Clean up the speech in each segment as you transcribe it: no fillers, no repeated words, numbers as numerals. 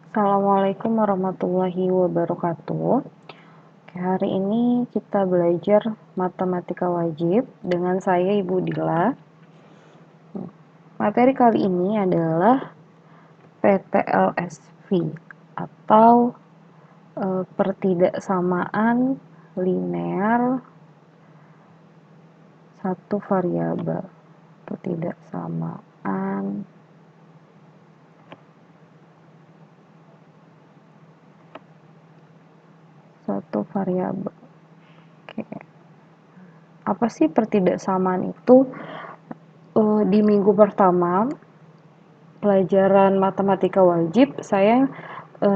Assalamualaikum warahmatullahi wabarakatuh. Hari ini kita belajar matematika wajib dengan saya Ibu Dila. Materi kali ini adalah PTLSV atau pertidaksamaan linear satu variabel. Pertidaksamaan satu variabel. Oke. Apa sih pertidaksamaan itu? Di minggu pertama pelajaran matematika wajib, saya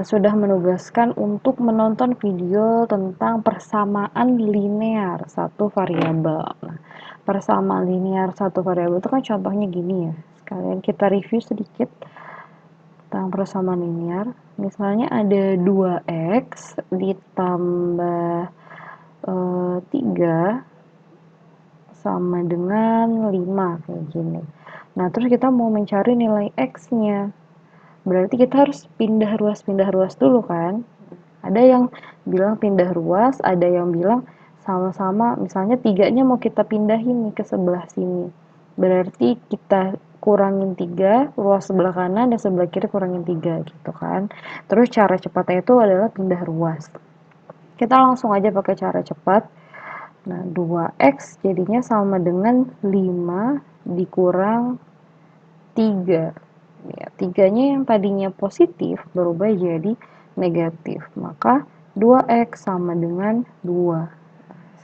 sudah menugaskan untuk menonton video tentang persamaan linear satu variabel. Nah, persamaan linear satu variabel itu kan contohnya gini ya. Sekalian kita review sedikit tentang persamaan linear. Misalnya ada 2x ditambah 3 sama dengan 5 kayak gini. Nah, terus kita mau mencari nilai x-nya. Berarti kita harus pindah ruas dulu kan. Ada yang bilang pindah ruas, ada yang bilang sama-sama misalnya 3-nya mau kita pindahin nih ke sebelah sini. Berarti kita kurangin 3, ruas sebelah kanan dan sebelah kiri kurangin 3 gitu kan. Terus cara cepatnya itu adalah pindah ruas. Kita langsung aja pakai cara cepat. Nah, 2x jadinya sama dengan 5 dikurang 3. Ya, 3-nya yang tadinya positif berubah jadi negatif. Maka 2x sama dengan 2.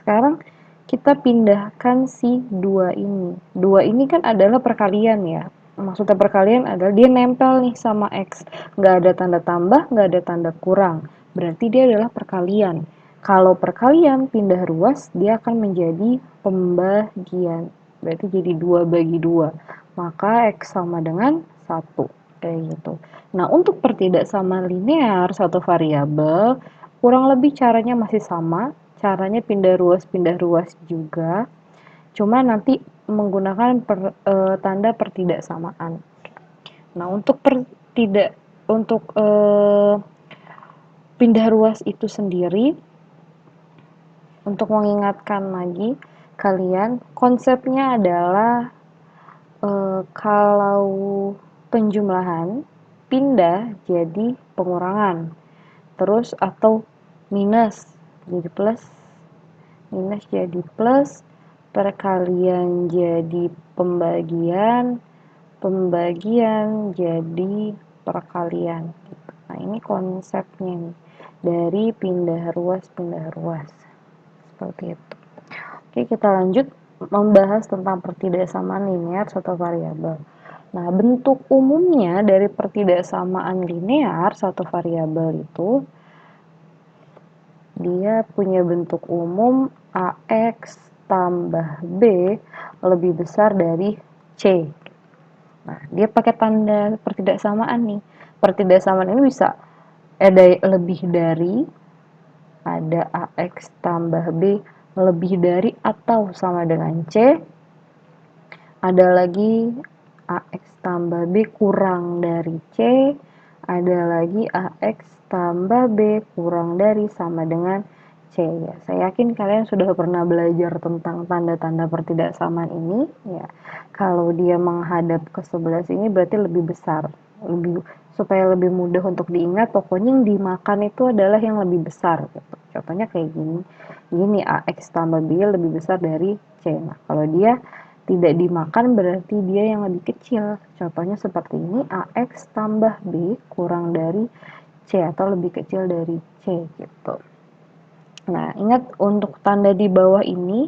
Sekarang kita pindahkan si 2 ini. 2 ini kan adalah perkalian ya. Maksudnya perkalian adalah dia nempel nih sama x. Nggak ada tanda tambah, nggak ada tanda kurang. Berarti dia adalah perkalian. Kalau perkalian pindah ruas, dia akan menjadi pembagian. Berarti jadi 2 bagi 2. Maka x sama dengan 1. Kayak gitu. Nah, untuk pertidaksamaan linear satu variabel, kurang lebih caranya masih sama. Caranya pindah ruas juga. Cuma nanti menggunakan tanda pertidaksamaan. Nah, untuk pindah ruas itu sendiri, untuk mengingatkan lagi kalian, konsepnya adalah kalau penjumlahan pindah jadi pengurangan, terus atau minus jadi plus, minus jadi plus, perkalian jadi pembagian, pembagian jadi perkalian. Nah, ini konsepnya nih, dari pindah ruas seperti itu. Oke, kita lanjut membahas tentang pertidaksamaan linear satu variabel. Nah, bentuk umumnya dari pertidaksamaan linear satu variabel itu dia punya bentuk umum AX tambah B lebih besar dari C. Nah, dia pakai tanda pertidaksamaan nih. Pertidaksamaan ini bisa ada lebih dari, ada AX tambah B lebih dari atau sama dengan C. Ada lagi AX tambah B kurang dari C. Ada lagi AX tambah B kurang dari sama dengan C ya. Saya yakin kalian sudah pernah belajar tentang tanda-tanda pertidaksamaan ini ya. Kalau dia menghadap ke sebelah sini berarti lebih besar. Supaya lebih mudah untuk diingat, pokoknya yang dimakan itu adalah yang lebih besar gitu. Contohnya kayak gini. Gini AX tambah B lebih besar dari C. Nah, kalau dia tidak dimakan berarti dia yang lebih kecil. Contohnya seperti ini, AX tambah B kurang dari C atau lebih kecil dari C gitu. Nah, ingat untuk tanda di bawah ini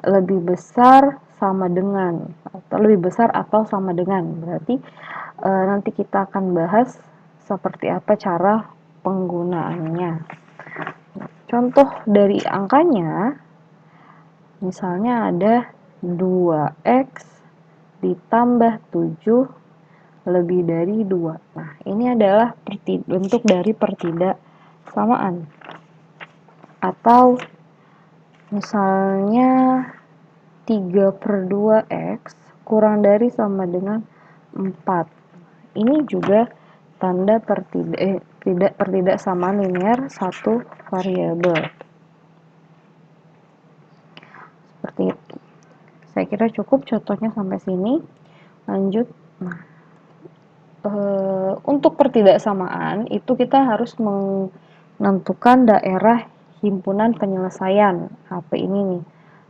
lebih besar sama dengan atau lebih besar atau sama dengan. Berarti nanti kita akan bahas seperti apa cara penggunaannya. Contoh dari angkanya, misalnya ada 2x ditambah 7 lebih dari 2. Nah, ini adalah bentuk dari pertidaksamaan. Atau misalnya 3/2x kurang dari sama dengan 4. Ini juga tanda pertidaksamaan linear satu variabel. Seperti itu. Saya kira cukup contohnya sampai sini. Lanjut. Nah, untuk pertidaksamaan itu kita harus menentukan daerah himpunan penyelesaian. HP ini nih.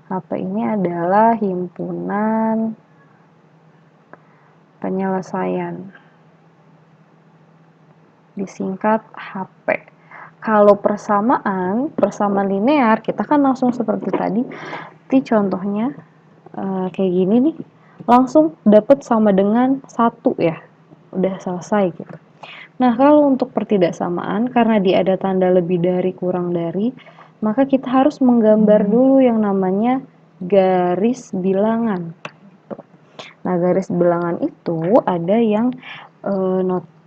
HP ini adalah himpunan penyelesaian. Disingkat HP. Kalau persamaan linear, kita kan langsung seperti tadi. Ini contohnya kayak gini nih. Langsung dapat sama dengan 1 ya. Udah selesai gitu. Nah, kalau untuk pertidaksamaan, karena dia ada tanda lebih dari, kurang dari, maka kita harus menggambar dulu yang namanya garis bilangan. Nah, garis bilangan itu ada yang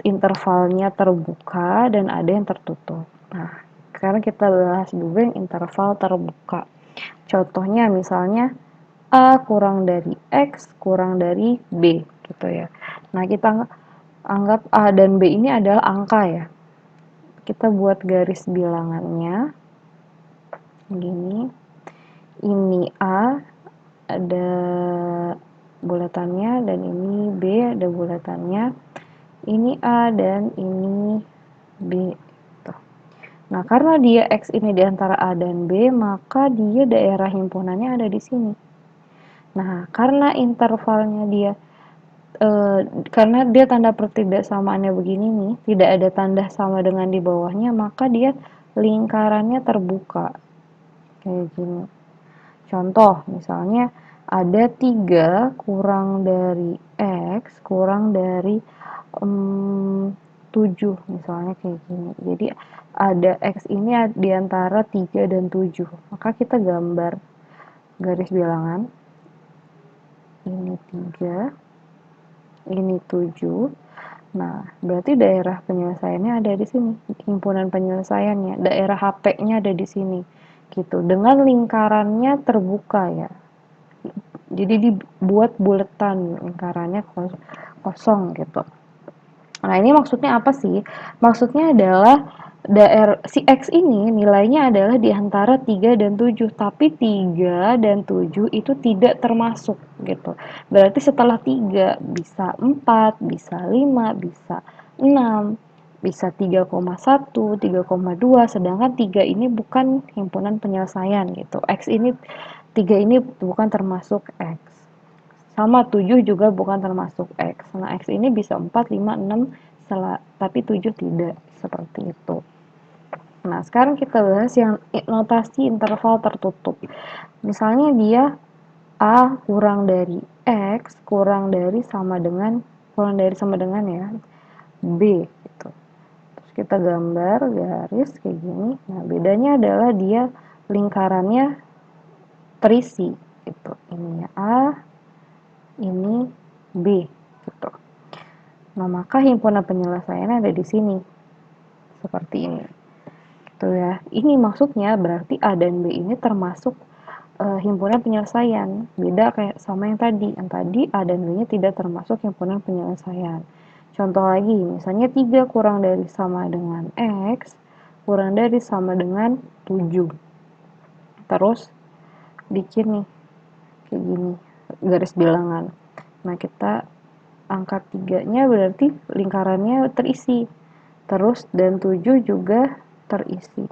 intervalnya terbuka dan ada yang tertutup. Nah, sekarang kita bahas dulu yang interval terbuka. Contohnya misalnya A kurang dari X kurang dari B gitu ya. Nah, kita anggap A dan B ini adalah angka ya. Kita buat garis bilangannya gini. Ini A ada bulatannya dan ini B ada bulatannya. Ini A dan ini B. Nah, karena dia X ini di antara A dan B, maka dia daerah himpunannya ada di sini. Nah, karena intervalnya dia karena dia tanda pertidaksamaannya begini nih, tidak ada tanda sama dengan di bawahnya, maka dia lingkarannya terbuka. Kayak gini. Contoh, misalnya ada 3 kurang dari X kurang dari 7, misalnya kayak gini. Jadi ada X ini di antara 3 dan 7. Maka kita gambar garis bilangan. Ini 3, ini 7. Nah, berarti daerah penyelesaiannya ada di sini. Himpunan penyelesaiannya, daerah HP-nya ada di sini. Gitu. Dengan lingkarannya terbuka ya. Jadi dibuat buletan, lingkarannya kosong gitu. Nah, ini maksudnya apa sih? Maksudnya adalah si X ini nilainya adalah di antara 3 dan 7, tapi 3 dan 7 itu tidak termasuk gitu. Berarti setelah 3 bisa 4, bisa 5, bisa 6, bisa 3,1, 3,2, sedangkan 3 ini bukan himpunan penyelesaian gitu. X ini 3 ini bukan termasuk X. Sama 7 juga bukan termasuk X. Nah, X ini bisa 4, 5, 6, tapi 7 tidak. Seperti itu. Nah, sekarang kita bahas yang notasi interval tertutup. Misalnya dia A kurang dari X kurang dari sama dengan ya B gitu. Terus kita gambar garis kayak gini. Nah, bedanya adalah dia lingkarannya terisi gitu. Ini A, ini B gitu. Nah, maka himpunan penyelesaiannya ada di sini. Seperti ini. Gitu ya. Ini maksudnya berarti A dan B ini termasuk himpunan penyelesaian. Beda kayak sama yang tadi. Yang tadi A dan B-nya tidak termasuk himpunan penyelesaian. Contoh lagi, misalnya 3 kurang dari sama dengan X kurang dari sama dengan 7. Terus bikin nih kayak gini garis bilangan. Nah, kita angka 3-nya berarti lingkarannya terisi. Terus dan 7 juga terisi.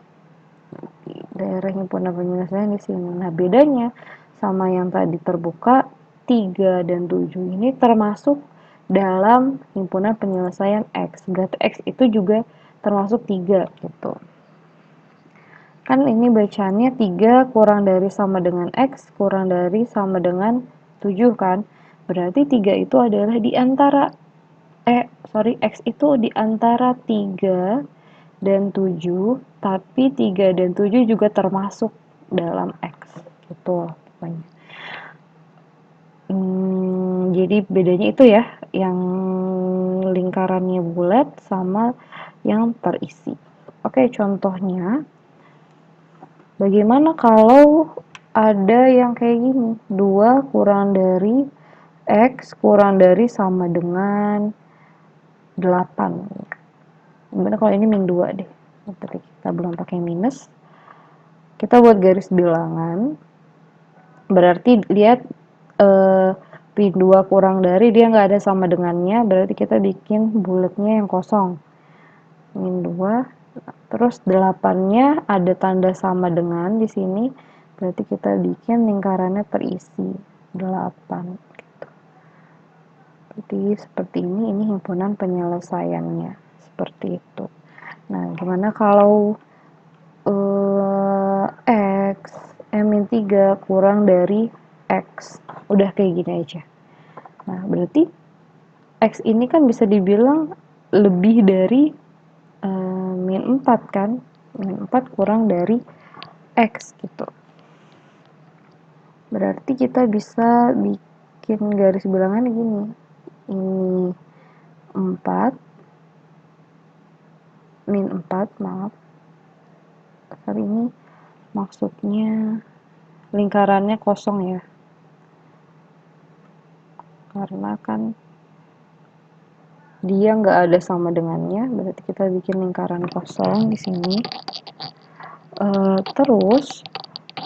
Daerah himpunan penyelesaian di sini. Nah, bedanya sama yang tadi terbuka, 3 dan 7 ini termasuk dalam himpunan penyelesaian X. Berarti X itu juga termasuk 3 gitu. Kan ini bacaannya 3 kurang dari sama dengan X kurang dari sama dengan 7 kan. Berarti 3 itu adalah di antara X itu di antara 3 dan 7, tapi 3 dan 7 juga termasuk dalam X gitu pokoknya. Jadi bedanya itu ya, yang lingkarannya bulat sama yang terisi. Oke, contohnya bagaimana kalau ada yang kayak gini, 2 kurang dari X kurang dari sama dengan 8. Gimana kalau ini min 2 deh. Tapi kita belum pakai minus. Kita buat garis bilangan. Berarti lihat min 2 kurang dari, dia nggak ada sama dengannya, berarti kita bikin bulatnya yang kosong. Min 2, terus 8-nya ada tanda sama dengan di sini, berarti kita bikin lingkarannya terisi 8. Gitu. Seperti ini himpunan penyelesaiannya. Seperti itu. Nah, gimana kalau X min 3 kurang dari X, udah kayak gini aja. Nah, berarti X ini kan bisa dibilang lebih dari min 4 kan, min 4 kurang dari X gitu. Berarti kita bisa bikin garis bilangan gini, ini 4 min 4, maaf, tapi ini maksudnya lingkarannya kosong ya, karena kan dia nggak ada sama dengannya, berarti kita bikin lingkaran kosong di sini. Terus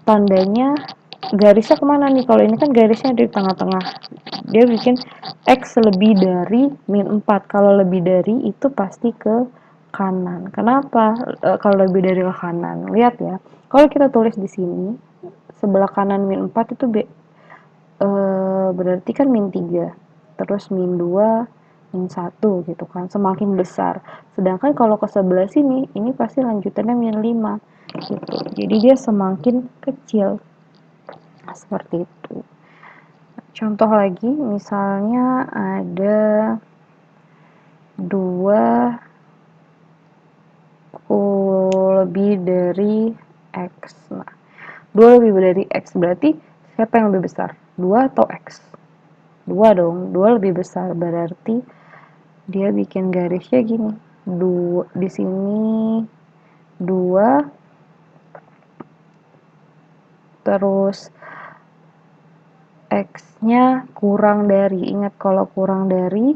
tandanya garisnya kemana nih? Kalau ini kan garisnya di tengah-tengah, dia bikin X lebih dari min 4. Kalau lebih dari itu pasti ke kanan. Kenapa kalau lebih dari ke kanan? Lihat ya, kalau kita tulis di sini sebelah kanan min 4 itu berarti kan min 3, terus min 2, min 1 gitu kan, semakin besar. Sedangkan kalau ke sebelah sini, ini pasti lanjutannya min 5 gitu. Jadi dia semakin kecil. Nah, seperti itu. Contoh lagi, misalnya ada 2 lebih dari X. Nah, 2 lebih dari X berarti siapa yang lebih besar? 2 atau X? 2 dong, 2 lebih besar, berarti dia bikin garisnya gini. 2 di sini 2, terus X-nya kurang dari. Ingat kalau kurang dari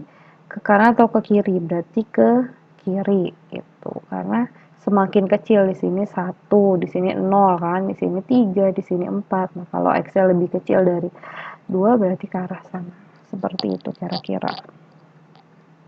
ke kanan atau ke kiri, berarti ke kiri gitu. Karena semakin kecil, di sini 1, di sini 0 kan, di sini 3, di sini 4. Nah, kalau X-nya lebih kecil dari 2 berarti ke arah sana. Seperti itu kira-kira.